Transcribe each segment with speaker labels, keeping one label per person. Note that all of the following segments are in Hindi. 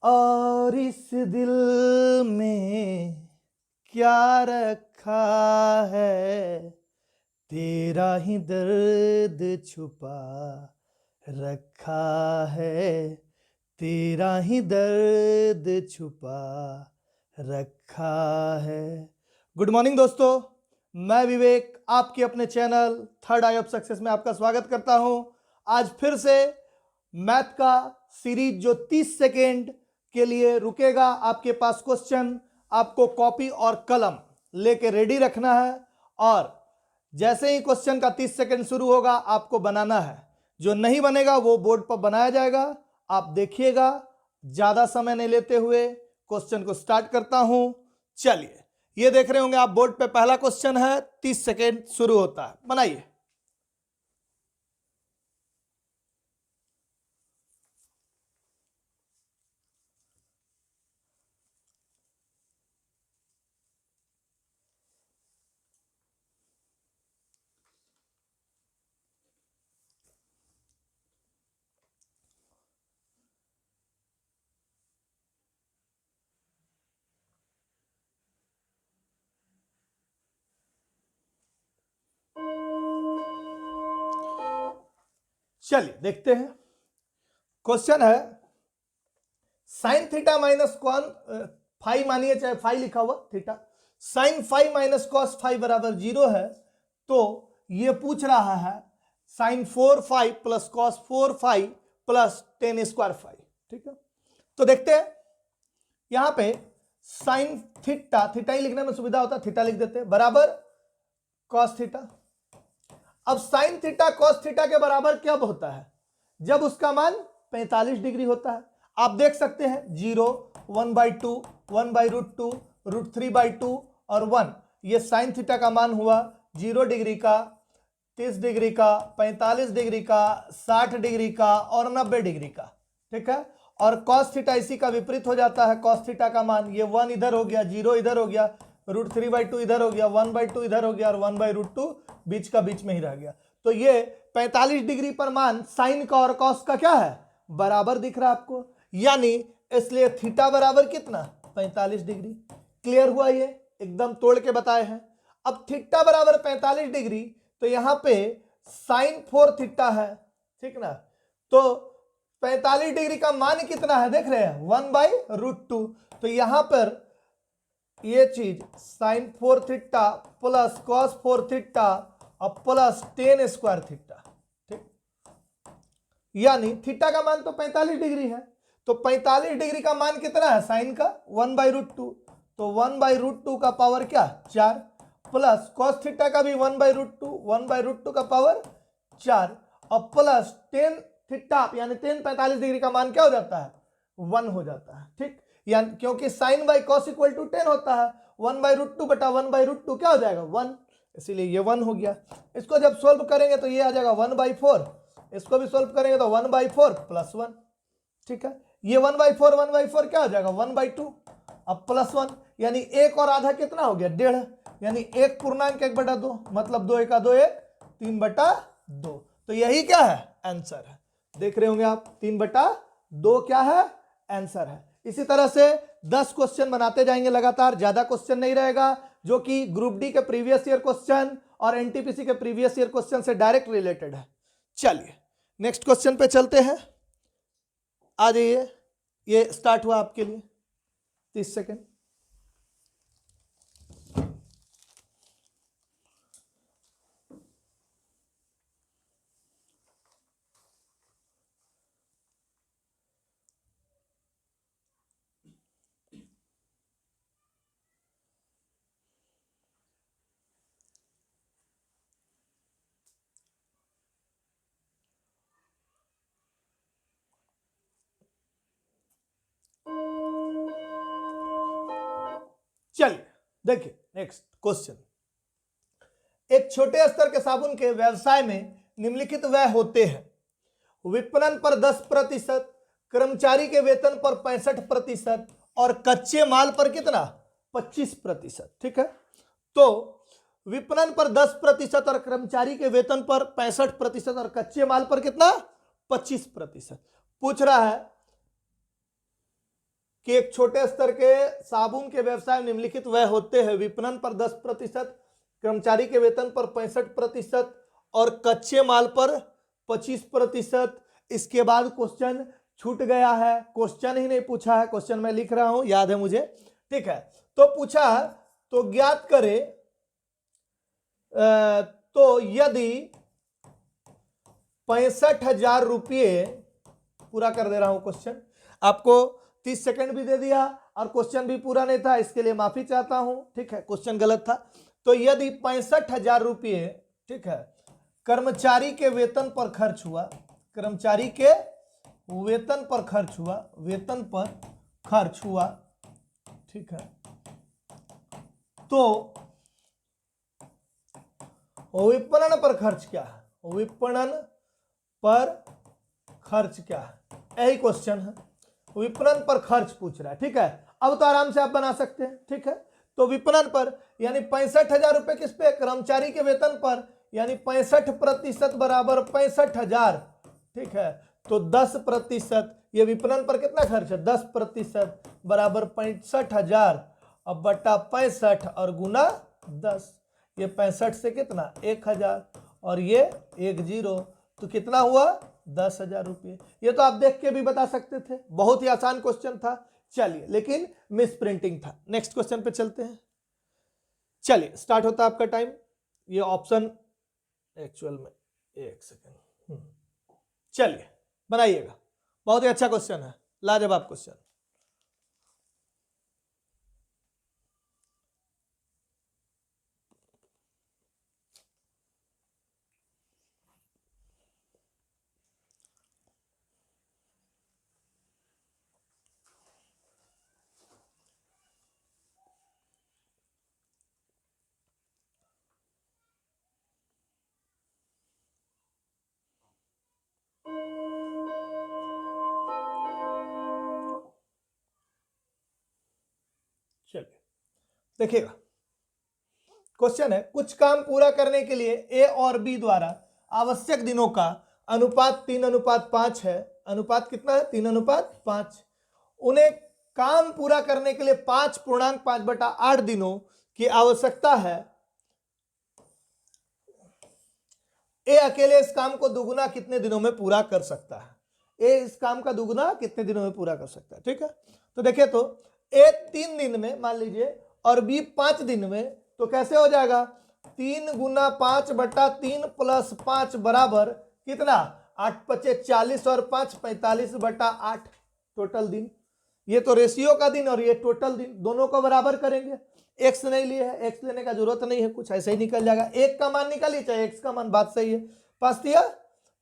Speaker 1: और इस दिल में क्या रखा है, तेरा ही दर्द छुपा रखा है, तेरा ही दर्द छुपा रखा है। गुड मॉर्निंग दोस्तों, मैं विवेक आपके अपने channel third I of success में आपका स्वागत करता हूं। आज फिर से मैथ का सीरीज जो 30 सेकेंड के लिए रुकेगा, आपके पास क्वेश्चन, आपको कॉपी और कलम लेके रेडी रखना है और जैसे ही क्वेश्चन का 30 सेकेंड शुरू होगा आपको बनाना है। जो नहीं बनेगा वो बोर्ड पर बनाया जाएगा, आप देखिएगा। ज्यादा समय नहीं लेते हुए क्वेश्चन को स्टार्ट करता हूं। चलिए, ये देख रहे होंगे आप बोर्ड पे, पहला क्वेश्चन है, 30 सेकेंड शुरू होता है, बनाइए। चलिए देखते हैं। क्वेश्चन है sine theta minus cos five, मानिए चाहे फाइव लिखा हुआ theta, sine five minus cos five बराबर 0 है। तो ये पूछ रहा है sine 4 5 plus cos 4 5 plus ten square 5। ठीक है, तो देखते हैं। यहां पे साइन थीटा, थीटा ही लिखने में सुविधा होता है, थीटा लिख देते हैं, बराबर कॉस थीटा। अब साइन थीटा कॉस थीटा के बराबर कब होता है? जब उसका मान 45 डिग्री होता है। आप देख सकते हैं 0, 1/2, 1/√2, √3/2 और 1। ये साइन थीटा का मान हुआ 0 डिग्री का, 30 डिग्री का, 45 डिग्री का, 60 डिग्री का और 90 डिग्री का। ठीक है, और कॉस थीटा इसी का विपरीत हो जाता है। कॉस थीटा का मान ये 1 इधर हो गया, 0 इधर हो गया, √3/2 इधर हो गया, 1/2 इधर हो गया और 1/√2 बीच का बीच में ही रह गया। तो ये 45 डिग्री पर मान साइन का और कॉस का क्या है, बराबर दिख रहा है आपको, यानी इसलिए थीटा बराबर कितना, 45 डिग्री। क्लियर हुआ? ये एकदम तोड़ के बताए हैं। अब थीटा बराबर 45 डिग्री, तो यहां पे साइन 4 थीटा है, ठीक ना। तो 45 डिग्री का मान कितना है, देख रहे हैं 1/√2। तो यहां पर ये चीज sine 4 theta plus cos 4 theta और प्लस टेन स्क्वायर थीटा, ठीक। यानी थीटा का मान तो 45 डिग्री है, तो 45 डिग्री का मान कितना है साइन का, 1/√2। तो 1/√2 का पावर क्या, 4, प्लस कॉस थीटा का भी 1/√2, 1/√2 का पावर 4 और प्लस टेन थीटा, यानी टेन 45 डिग्री का मान क्या हो जाता है, 1 हो जाता है। ठीक, यानी क्योंकि sine by cos equal to 10 होता है, 1/√2 बटा 1/√2 क्या हो जाएगा, 1, इसीलिए ये 1 हो गया। इसको जब सोल्व करेंगे तो ये आ जाएगा 1/4, इसको भी सोल्व करेंगे तो 1/4 प्लस 1। ठीक है, ये 1/4 क्या हो जाएगा, 1/2 अब प्लस 1, यानी एक और आधा कितना हो गया, 1.5, यानी 1.1/2, मतलब 2 1 2 1, 3/2। तो यही क्या है, आंसर है। देख रहे होंगे आप, 3/2 क्या है, आंसर है। इसी तरह से 10 क्वेश्चन बनाते जाएंगे लगातार, ज्यादा क्वेश्चन नहीं रहेगा, जो कि ग्रुप डी के प्रीवियस ईयर क्वेश्चन और एनटीपीसी के प्रीवियस ईयर क्वेश्चन से डायरेक्ट रिलेटेड है। चलिए नेक्स्ट क्वेश्चन पे चलते हैं, आ जाइए। ये स्टार्ट हुआ आपके लिए 30 सेकेंड। चलिए देखिए नेक्स्ट क्वेश्चन। एक छोटे स्तर के साबुन के व्यवसाय में निम्नलिखित व्यय होते हैं, विपणन पर 10%, कर्मचारी के वेतन पर 65% और कच्चे माल पर कितना, 25%। ठीक है, तो विपणन पर 10% और कर्मचारी के वेतन पर 65% और कच्चे माल पर कितना, 25%। पूछ रहा है कि एक छोटे स्तर के साबुन के व्यवसाय में निम्नलिखित व्यय होते हैं। विपणन पर 10%, कर्मचारी के वेतन पर 65% और कच्चे माल पर 25%। इसके बाद क्वेश्चन छूट गया है, क्वेश्चन ही नहीं पूछा है, क्वेश्चन मैं लिख रहा हूं, याद है मुझे, ठीक है। तो पूछा है तो ज्ञात करें, तो यदि 65,000 रुपये, पूरा कर दे रहा हूं क्वेश्चन, आपको 30 सेकंड भी दे दिया और क्वेश्चन भी पूरा नहीं था, इसके लिए माफी चाहता हूं, ठीक है, क्वेश्चन गलत था। तो यदि 65,000 रुपये, ठीक है, कर्मचारी के वेतन पर खर्च हुआ, कर्मचारी के वेतन पर खर्च हुआ, वेतन पर खर्च हुआ, ठीक है, तो विपणन पर खर्च क्या है, विपणन पर खर्च क्या है, यही क्वेश्चन है, विपणन पर खर्च पूछ रहा है, ठीक है। अब तो आराम से आप बना सकते हैं, ठीक है। तो विपणन पर यानी 65,000 रुपए किस पे, कर्मचारी के वेतन पर, यानी 65% बराबर 65,000, ठीक है। तो 10%, ये विपणन पर कितना खर्च है, 10% बराबर 65,000 अब बटा 65 और गुना 10, ये 65 से कितना 1,000 और ये 10, तो कितना हुआ 10,000 रुपये। ये तो आप देख के भी बता सकते थे, बहुत ही आसान क्वेश्चन था, चलिए, लेकिन मिस प्रिंटिंग था। नेक्स्ट क्वेश्चन पे चलते हैं, चलिए स्टार्ट होता है आपका टाइम। ये ऑप्शन एक्चुअल में, एक सेकेंड, चलिए बनाइएगा, बहुत ही अच्छा क्वेश्चन है, लाजवाब क्वेश्चन। चलिए देखिएगा, क्वेश्चन है, कुछ काम पूरा करने के लिए ए और बी द्वारा आवश्यक दिनों का अनुपात 3:5 है। अनुपात कितना है, 3:5। उन्हें काम पूरा करने के लिए 5.5/8 दिनों की आवश्यकता है। ए अकेले इस काम को दुगुना कितने दिनों में पूरा कर सकता है, ए इस काम का दुगुना कितने दिनों में पूरा कर सकता है, ठीक है। तो देखिए, तो ए 3 दिन में मान लीजिए और बी 5 दिन में, तो कैसे हो जाएगा, 3 × 5/3 + 5 बराबर कितना, 8×5 = 40 और 5 45/8 टोटल दिन। ये तो रेशियो का दिन और ये टोटल दिन, दोनों को बराबर करेंगे। एक्स नहीं लिए है, एक्स लेने का जरूरत नहीं है, कुछ ऐसे ही निकल जाएगा, एक का मान निकालिए चाहे एक्स का मान, बात सही है। 5 दिया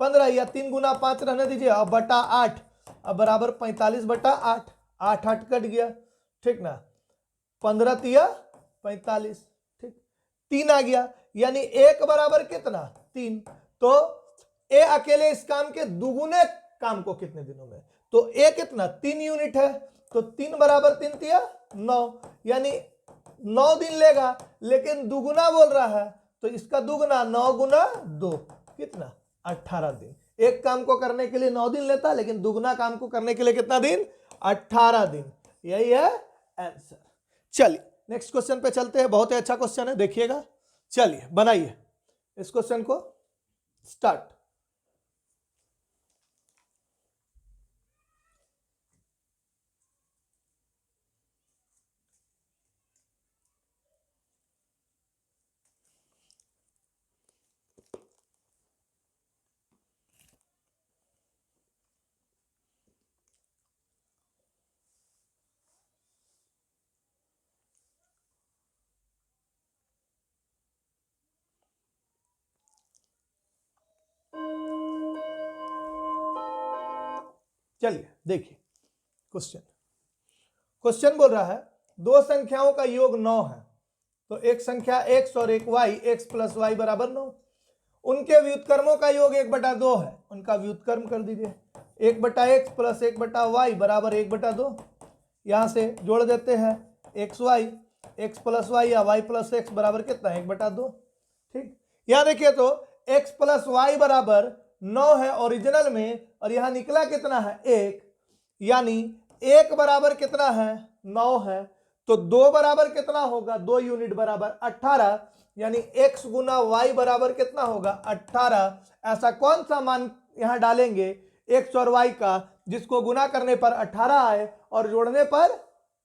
Speaker 1: 15 या 3 × 5 रहने दीजिए, अब बटा 8, अब बराबर 45/8, 8 कट गया, ठीक ना, 15 तिया 45, ठीक, 3 आ गया, यानी 1 बराबर कितना 3। तो ए अकेले इस काम के दुगुने काम को कितने दिनों में, तो ए कितना 3 यूनिट है, तो 3 बराबर 3 तिया 9, यानी 9 दिन लेगा, लेकिन दुगुना बोल रहा है तो इसका दुगुना 9 × 2 कितना 18 दिन। एक काम को करने के लिए 9 दिन लेता, लेकिन दुगुना काम को करने के लिए कितना दिन, 18 दिन। यही है आंसर। चलिए नेक्स्ट क्वेश्चन पे चलते हैं, बहुत ही अच्छा क्वेश्चन है, देखिएगा। चलिए बनाइए इस क्वेश्चन को, स्टार्ट। चलिए देखिए क्वेश्चन, क्वेश्चन बोल रहा है दो संख्याओं का योग 9 है, तो एक संख्या x और एक y, x + y = 9। उनके व्युत्क्रमों का योग 1/2 है, उनका व्युत्क्रम कर दीजिए, 1/x + 1/y = 1/2। यहां से जोड़ देते हैं xy, x + y या y + x बराबर कितना 1/2, ठीक। यहां देखिए तो x + y = 9 है ओरिजिनल में, और यहां निकला कितना है 1, यानी 1 बराबर कितना है 9 है, तो 2 बराबर कितना होगा 2 यूनिट बराबर 18, यानी x गुना y बराबर कितना होगा 18। ऐसा कौन सा मान यहां डालेंगे x और y का जिसको गुना करने पर 18 आए और जोड़ने पर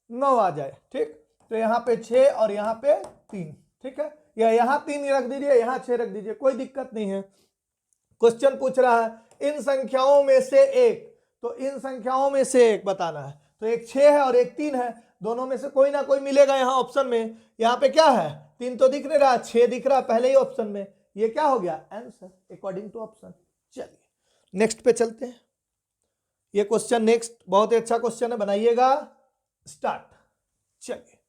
Speaker 1: 9 आ जाए। ठीक, तो यहाँ पे 6 और यहाँ पे 3। ठीक है, या यहाँ 3 रख दीजिए, यहाँ 6 रख दीजिए, कोई दिक्कत नहीं है। क्वेश्चन पूछ रहा है इन संख्याओं में से एक, तो इन संख्याओं में से एक बताना है। तो एक 6 है और एक 3 है, दोनों में से कोई ना कोई मिलेगा यहाँ ऑप्शन में। यहाँ पे क्या है 3 तो दिख नहीं रहा, 6 दिख रहा पहले ही ऑप्शन में, ये क्या हो गया आंसर अकॉर्डिंग टू ऑप्शन। चलिए नेक्स्ट पे चलते हैं। ये क्वेश्चन नेक्स्ट बहुत ही अच्छा क्वेश्चन है, बनाइएगा। स्टार्ट। चलिए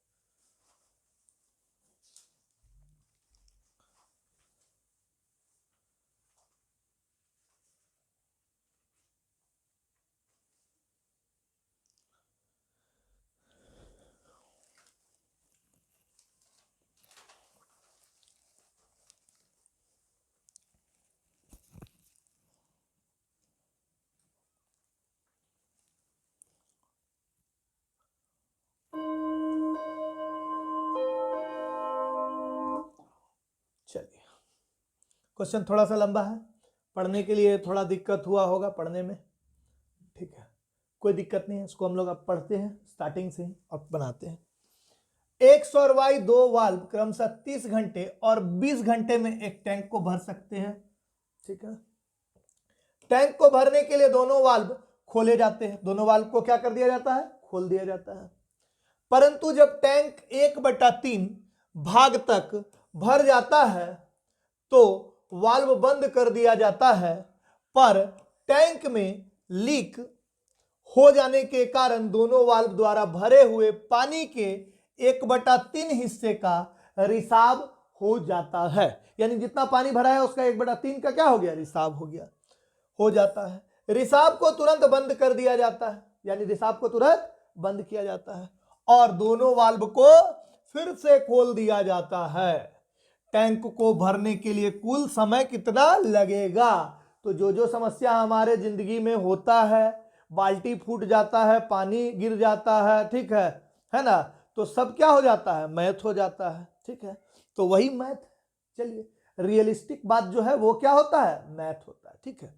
Speaker 1: चलिए क्वेश्चन थोड़ा सा लंबा है, पढ़ने के लिए थोड़ा दिक्कत हुआ होगा पढ़ने में। ठीक है, कोई दिक्कत नहीं है, इसको हम लोग अब पढ़ते हैं स्टार्टिंग से और बनाते हैं। एक्स और वाई दो वाल्व क्रमशः 30 घंटे और 20 घंटे में एक टैंक को भर सकते हैं। ठीक है, टैंक को भरने के लिए दोनों वाल्व खोले जाते हैं। दोनों वाल्व को क्या कर दिया जाता है खोल दिया जाता है। परंतु जब टैंक 1/3 भाग तक भर जाता है तो वाल्व बंद कर दिया जाता है, पर टैंक में लीक हो जाने के कारण दोनों वाल्व द्वारा भरे हुए पानी के 1/3 हिस्से का रिसाव हो जाता है। यानी जितना पानी भरा है उसका 1/3 का क्या हो गया रिसाव हो जाता है। रिसाव को तुरंत बंद कर दिया जाता है, यानी रिसाव को तुरंत बंद किया जाता है और दोनों वाल्व को फिर से खोल दिया जाता है। टैंक को भरने के लिए कुल समय कितना लगेगा? तो जो समस्या हमारे जिंदगी में होता है, बाल्टी फूट जाता है, पानी गिर जाता है, ठीक है ना, तो सब क्या हो जाता है मैथ हो जाता है। ठीक है, तो वही मैथ, चलिए रियलिस्टिक बात जो है वो क्या होता है मैथ होता है। ठीक है,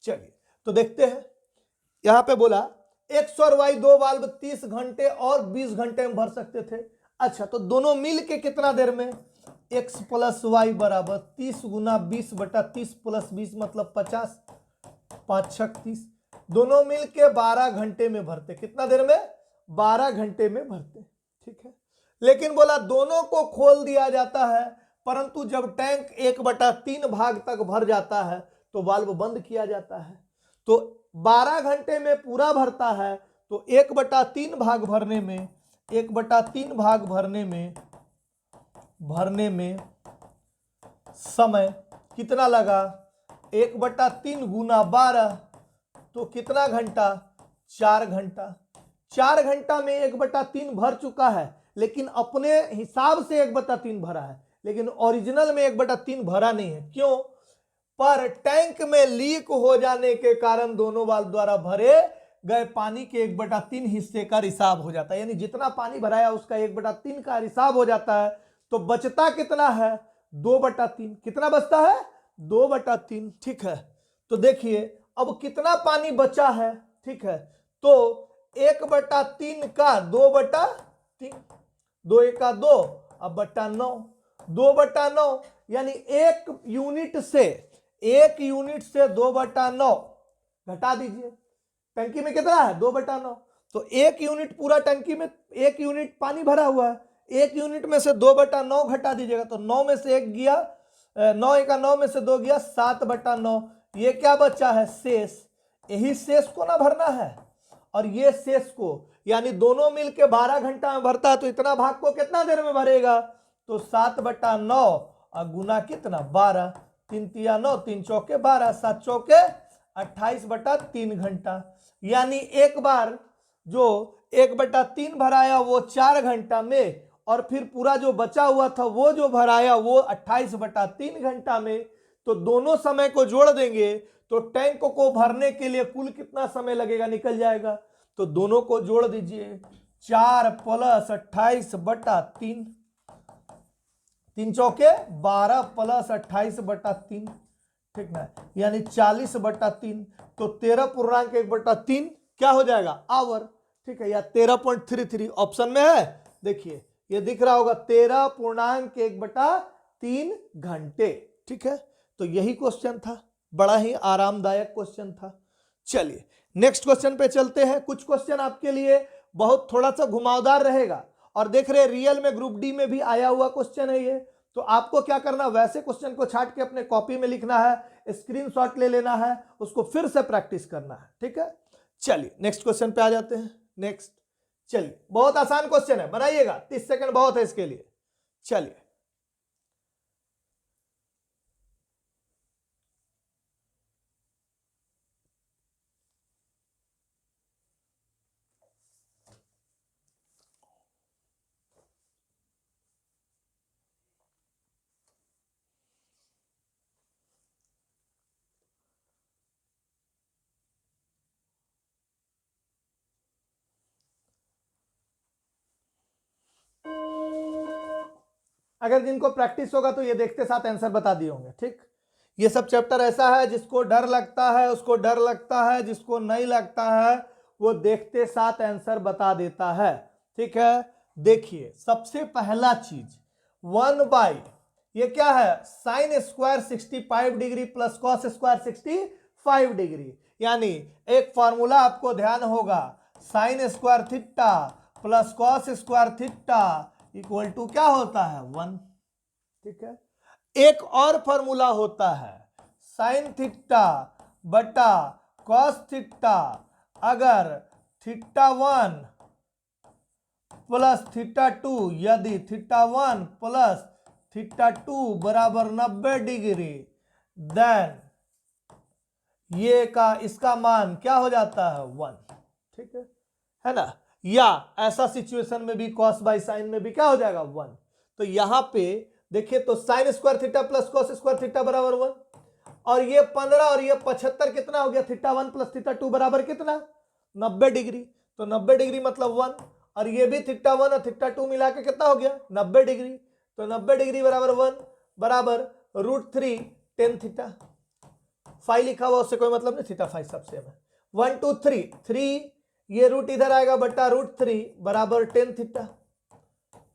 Speaker 1: चलिए तो देखते हैं। यहां पे बोला एक्स और वाई दो वाल्व 30 घंटे और 20 घंटे में भर सकते थे। अच्छा, तो दोनों मिल के कितना देर में x प्लस वाई बराबर 30 गुना 20/30 प्लस 20 मतलब 50, 5 छक 30, दोनों मिल के 12 घंटे में भरते। कितना देर में 12 घंटे में भरते। ठीक है, लेकिन बोला दोनों को खोल दिया जाता है, परंतु जब टैंक 1/3 भाग तक भर जाता है तो वाल्व बंद किया जाता है। तो 12 घंटे में पूरा भरता है, तो 1/3 भाग भरने में 1/3 भाग भरने में समय कितना लगा 1/3 गुना 12, तो कितना घंटा 4 घंटा। 4 घंटा में 1/3 भर चुका है, लेकिन अपने हिसाब से 1/3 भरा है, लेकिन ओरिजिनल में 1/3 भरा नहीं है। क्यों? पर टैंक में लीक हो जाने के कारण दोनों वाल्व द्वारा भरे गए पानी के 1/3 हिस्से का रिसाव हो जाता है। यानी जितना पानी भराया उसका 1/3 का रिसाव हो जाता है। तो बचता कितना है 2/3। कितना बचता है 2/3। ठीक है, तो देखिए अब कितना पानी बचा है। ठीक है, तो 1/3 का 2/3, 2 1 2 अब बटा 9, 2/9, यानी 1 यूनिट से 2/9 घटा दीजिए। टंकी में कितना है 2/9, तो 1 यूनिट पूरा टंकी में 1 यूनिट पानी भरा हुआ है, 1 यूनिट में से 2/9 घटा दीजिएगा, तो 9 में से 1 गया, 9 1 9 में से 2 गया, 7/9। ये क्या बचा है शेष। यही शेष को ना भरना है, और ये शेष को, यानी दोनों मिलके 12 घंटा में भरता है, तो इतना भाग को कितना देर में भरेगा, तो 7/9 और गुना कितना 12, 3 तिया 9, 3 चौके 12, 7 चौके 28/3 घंटा। यानी एक बार जो 1/3 भराया वो 4 घंटा में, और फिर पूरा जो बचा हुआ था वो जो भराया वो 28/3 घंटा में। तो दोनों समय को जोड़ देंगे तो टैंक को भरने के लिए कुल कितना समय लगेगा निकल जाएगा। तो दोनों को जोड़ दीजिए, 4 प्लस 28/3, 3 चौके 12 प्लस 28/3, ठीक ना, यानी 40/3। तो 13.1/3 क्या हो जाएगा, आवर, ठीक है, या 13.33 ऑप्शन में है, देखिए ये दिख रहा होगा 13.1/3 घंटे, ठीक है। तो यही क्वेश्चन था, बड़ा ही आरामदायक क्वेश्चन था। चलिए नेक्स्ट क्वेश्चन पे चलते हैं। कुछ क्वेश्चन आपके लिए बहुत थोड़ा सा घुमावदार रहेगा, और देख रहे रियल में ग्रुप डी में भी आया हुआ क्वेश्चन है ये। तो आपको क्या करना, वैसे क्वेश्चन को छाट के अपने कॉपी में लिखना है, स्क्रीनशॉट ले लेना है, उसको फिर से प्रैक्टिस करना है, ठीक है। चलिए नेक्स्ट क्वेश्चन पे आ जाते हैं। नेक्स्ट, चलिए बहुत आसान क्वेश्चन है, बनाइएगा, 30 सेकंड बहुत है इसके लिए। चलिए अगर जिनको प्रैक्टिस होगा तो ये देखते साथ आंसर बता दिए होंगे, ठीक। ये सब चैप्टर ऐसा है जिसको डर लगता है उसको डर लगता है, जिसको नहीं लगता है वो देखते साथ आंसर बता देता है, ठीक है। देखिए सबसे पहला चीज 1/, ये क्या है, sine square 65 degree plus cos square 65 degree, यानी एक फॉर्मूला आपको ध्यान होगा, sine square theta plus cos square theta equal to क्या होता है, 1, ठीक है। एक और फॉर्मूला होता है, साइन थीटा बटा कॉस थीटा, अगर थीटा 1 प्लस थीटा 2, यदि थीटा 1 प्लस थीटा 2 बराबर 90 डिग्री, देन ये का इसका मान क्या हो जाता है, 1, ठीक है ना। या ऐसा सिचुएशन में भी कॉस बाई साइन में भी क्या हो जाएगा, 1। तो यहां पे देखिए, तो sign square theta plus cos square theta बराबर 1, और ये 15 और ये 75 कितना हो गया, थीटा 1 प्लस थीटा 2 बराबर कितना, 90 डिग्री। तो 90 डिग्री मतलब 1, और ये भी थीटा 1 और थीटा 2 मिला के कितना हो गया, 90 डिग्री। तो 90 डिग्री बराबर 1 बराबर √3 टेन थीटा। 5 लिखा हुआ उससे कोई मतलब नहीं, थीटा 5 सब सेम है। 1 2 3 3, ये रूट इधर आएगा बटा √3 बराबर टेन थीटा,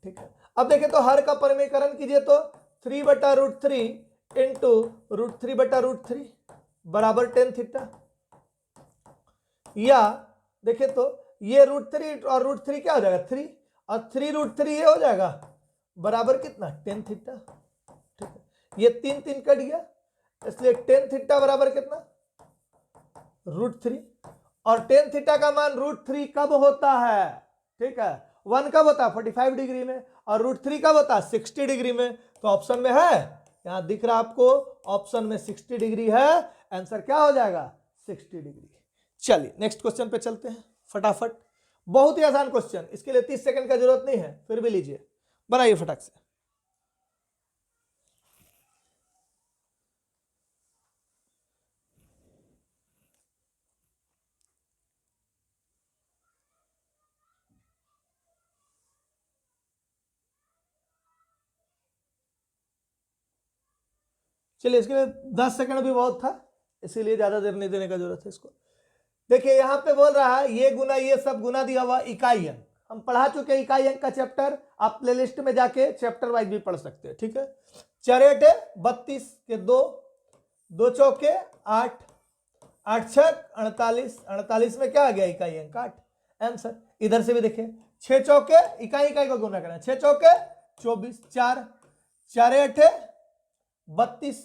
Speaker 1: ठीक है। अब देखिए तो हर का परिमेयकरण कीजिए, तो 3 बटा √3 इंटू √3 बटा √3 बराबर टेन थीटा। या देखिए तो ये √3 और √3 क्या हो जाएगा, 3, और 3 √3 ये हो जाएगा बराबर कितना, टेन थीटा, ठीक है। ये 3 3 कट गया, इसलिए टेन थीटा बराबर कितना, √3। और टेन थीटा का मान √3 कब होता है, ठीक है, 1 कब होता है 45 डिग्री में, और √3 कब होता है 60 डिग्री में। तो ऑप्शन में है, यहां दिख रहा आपको, ऑप्शन में 60 डिग्री है, आंसर क्या हो जाएगा, 60 डिग्री। चलिए नेक्स्ट क्वेश्चन पे चलते हैं फटाफट, बहुत ही आसान क्वेश्चन, इसके लिए 30 सेकंड का जरूरत नहीं है, फिर भी लीजिए, बनाइए फटाक से। चलिए इसके लिए 10 सेकंड भी बहुत था, इसीलिए ज्यादा देर नहीं देने का जरूरत है इसको। देखिए यहां पे बोल रहा है ये गुना ये सब गुना दिया हुआ इकाई अंक, हम पढ़ा चुके हैं इकाई अंक का चैप्टर, आप प्लेलिस्ट में जाके चैप्टर वाइज भी पढ़ सकते हैं, ठीक है। चरेटे 32 के 2, 2 चौके 8, 8 छक 48, 48 में क्या आ गया इकाई अंक 8, आंसर। इधर से भी देखिए 6 चौके इकाई इकाई को गुना करना, 6 चौके 24, 4 4 8 32,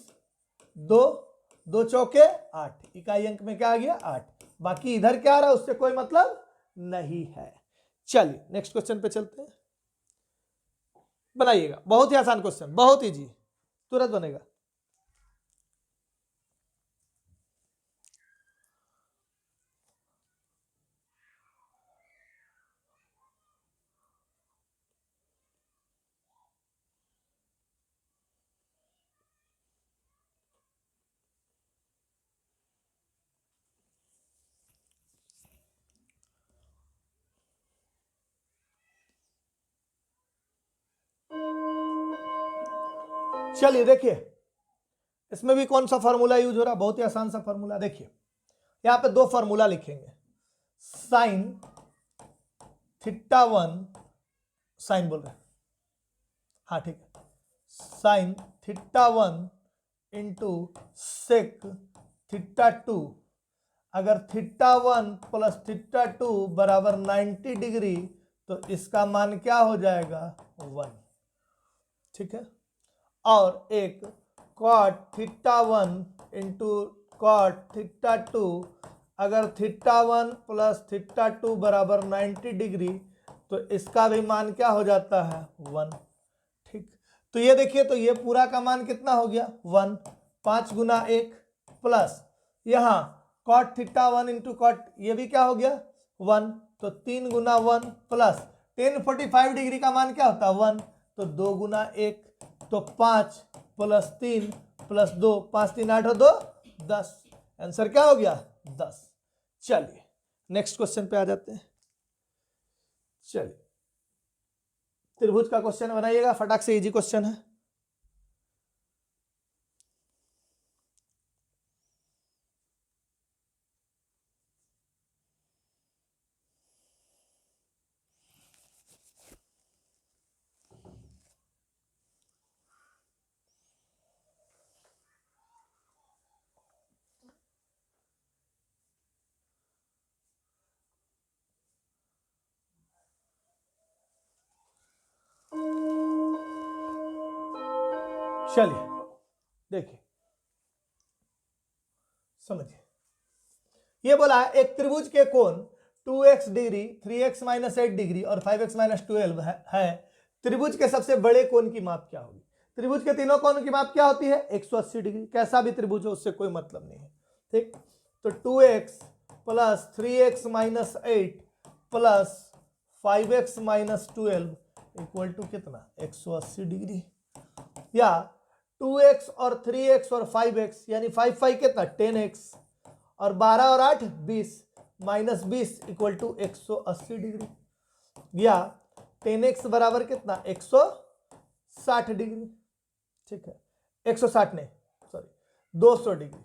Speaker 1: 2 2 चौके 8, इकाई अंक में क्या आ गया 8, बाकी इधर क्या आ रहा है उससे कोई मतलब नहीं है। चलिए नेक्स्ट क्वेश्चन पे चलते हैं, बनाइएगा, बहुत ही आसान क्वेश्चन, बहुत इजी, तुरंत बनेगा। चलिए देखिए इसमें भी कौन सा फॉर्मूला यूज हो रहा है, बहुत ही आसान सा फॉर्मूला। देखिए यहां पे दो फॉर्मूला लिखेंगे, साइन थीटा वन, साइन बोल रहे हैं, हाँ ठीक है, sine theta one into sec theta two. अगर theta one plus theta two बराबर 90 डिग्री तो इसका मान क्या हो जाएगा, 1, ठीक है। और एक cot theta one into cot theta two, अगर theta one plus theta two बराबर 90 डिग्री तो इसका भी मान क्या हो जाता है, 1, ठीक। तो ये देखिए, तो ये पूरा का मान कितना हो गया, 1, 5 गुना 1 प्लस यहाँ cot theta one into cot, ये भी क्या हो गया 1, तो 3 गुना 1 प्लस 1045 डिग्री का मान क्या होता है 1, तो 2 गुना 1, तो 5 प्लस 3 प्लस 2, 5 3 8 और 2 10, आंसर क्या हो गया 10। चलिए नेक्स्ट क्वेश्चन पे आ जाते हैं। चलिए त्रिभुज का क्वेश्चन बनाइएगा, फटाक से, इजी क्वेश्चन है। चलिए देखिए समझिए, ये बोला है एक त्रिभुज के कोण 2x degree, 3x minus 8 degree और 5x माइनस 12 है। त्रिभुज के सबसे बड़े कोण की माप क्या होगी। त्रिभुज के तीनों कोण की माप क्या होती है, 180 डिग्री, कैसा भी त्रिभुज हो उससे कोई मतलब नहीं है, ठीक। तो 2x plus 3x minus 8 plus 5x minus 12 equal to कितना, 180 डिग्री। या 2x और 3x और 5x यानी 5 5 कितना 10x और 12 और 8 20 माइनस 20 इक्वल टू 180 डिग्री। या 10x बराबर कितना 160 डिग्री, ठीक है, 160 नहीं सॉरी 200 डिग्री,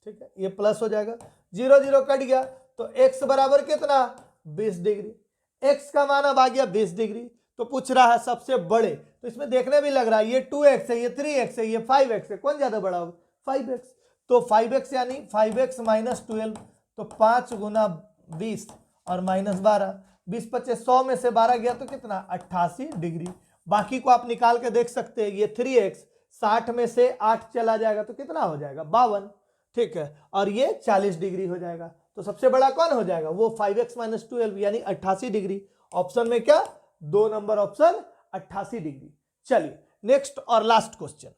Speaker 1: ठीक है। ये प्लस हो जाएगा, 0 0 कट गया तो x बराबर कितना 20 डिग्री। x का मान अब आ गया 20 डिग्री। तो पूछ रहा है सबसे बड़े, तो इसमें देखने भी लग रहा है ये 2x है, ये 3x है, ये 5x है, कौन ज्यादा बड़ा होगा 5x। तो 5x यानी 5x माइनस 12, तो 5 गुना 20 और माइनस 12, 20 25 100 में से 12 गया तो कितना 88 डिग्री। बाकी को आप निकाल के देख सकते हैं, ये 3x 60 में से 8 चला जाएगा तो कितना हो जाएगा 52, ठीक है, और ये 40 डिग्री हो जाएगा। तो सबसे बड़ा कौन हो जाएगा, वो 5x माइनस 12 यानी 88 डिग्री। ऑप्शन में क्या 2 नंबर ऑप्शन 88 डिग्री। चलिए नेक्स्ट और लास्ट क्वेश्चन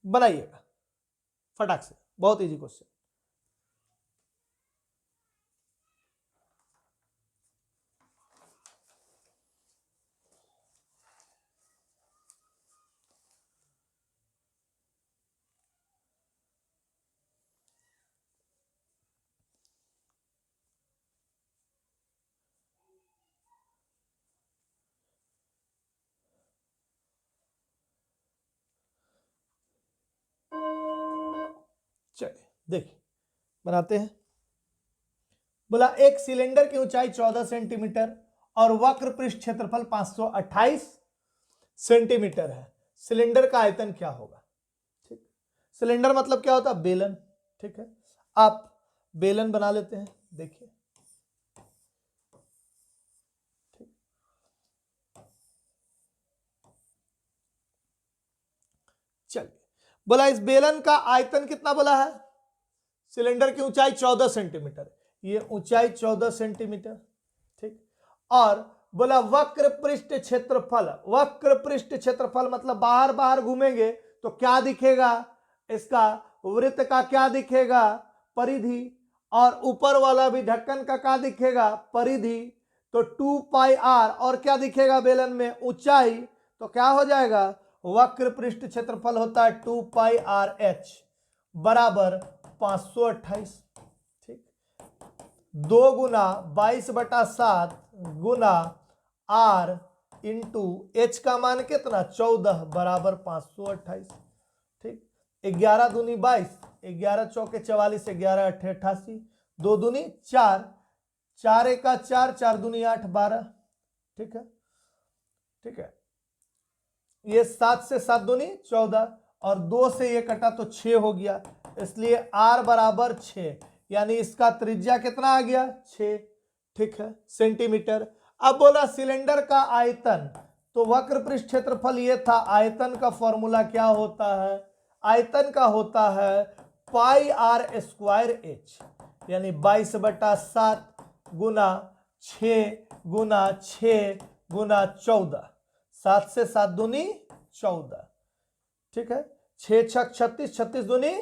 Speaker 1: बनाइएगा फटाक से, बहुत इजी क्वेश्चन। चलिए देखिए बनाते हैं। बोला एक सिलेंडर की ऊंचाई 14 सेंटीमीटर और वक्र पृष्ठ क्षेत्रफल 528 सेंटीमीटर है। सिलेंडर का आयतन क्या होगा, ठीक। सिलेंडर मतलब क्या होता है, बेलन, ठीक है। आप बेलन बना लेते हैं, देखिए चलिए। बोला इस बेलन का आयतन कितना बोला है, सिलेंडर की ऊंचाई 14 सेंटीमीटर, ये ऊंचाई 14 सेंटीमीटर, ठीक। और बोला वक्र पृष्ठ क्षेत्रफल, वक्र पृष्ठ क्षेत्रफल मतलब बाहर बाहर घूमेंगे तो क्या दिखेगा, इसका वृत्त का क्या दिखेगा, परिधि, और ऊपर वाला भी ढक्कन का क्या दिखेगा, परिधि। तो 2 पाई r और क्या दिखेगा बेलन में, ऊंचाई, तो क्या हो जाएगा, वक्र पृष्ठ क्षेत्रफल होता है 2 पाई r h बराबर 528, ठीक। 2 गुना 22/7 गुना r इंटू एच का मान कितना 14 बराबर 528। ठीक, 11 दूनी 22, 11 चौके 44, 11 अट्ठे 88, 2 दूनी 4, 4 एका 4, 4 दूनी 8 12। ठीक है, ठीक है, ये 7 से 7 दूनी 14 और 2 से ये कटा तो 6 हो गया, इसलिए r बराबर 6, यानी इसका त्रिज्या कितना आ गया 6। ठीक है, सेंटीमीटर। अब बोला सिलेंडर का आयतन, तो वक्र पृष्ठ क्षेत्रफल ये था, आयतन का फॉर्मूला क्या होता है, आयतन का होता है पाई r स्क्वायर h, यानी 22/7 गुना 6 गुना 6 गुना 14, 7 से 7 दूनी 14। ठीक है, 6 छक 36, 36 दूनी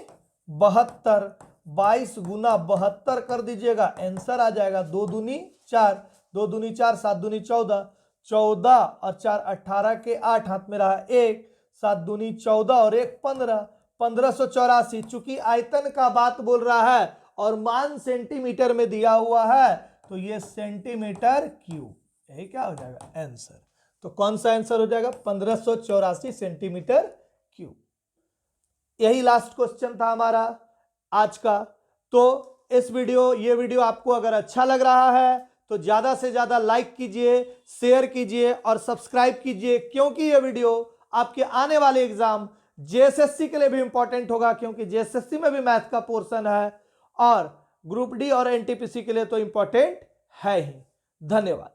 Speaker 1: 72, 22 गुना 72 कर दीजिएगा, आंसर आ जाएगा 2 दूनी 4, 2 दूनी 4, 7 दूनी 14, 14 और 4 18 के 8, हाथ में रहा 1, 7 दूनी 14 और 1 15, 1584। चूंकि आयतन का बात बोल रहा है और मान सेंटीमीटर में दिया हुआ है, तो ये सेंटीमीटर क्यूब, यही क्या हो जाएगा आंसर। तो कौन सा आंसर हो जाएगा 1584 सेंटीमीटर क्यूब। यही लास्ट क्वेश्चन था हमारा आज का। तो ये वीडियो आपको अगर अच्छा लग रहा है तो ज्यादा से ज्यादा लाइक कीजिए, शेयर कीजिए और सब्सक्राइब कीजिए, क्योंकि ये वीडियो आपके आने वाले एग्जाम जेएसएससी के लिए भी इंपॉर्टेंट होगा, क्योंकि जेएसएससी में भी मैथ का पोर्शन है और ग्रुप डी और एनटीपीसी के लिए तो इंपॉर्टेंट है ही। धन्यवाद।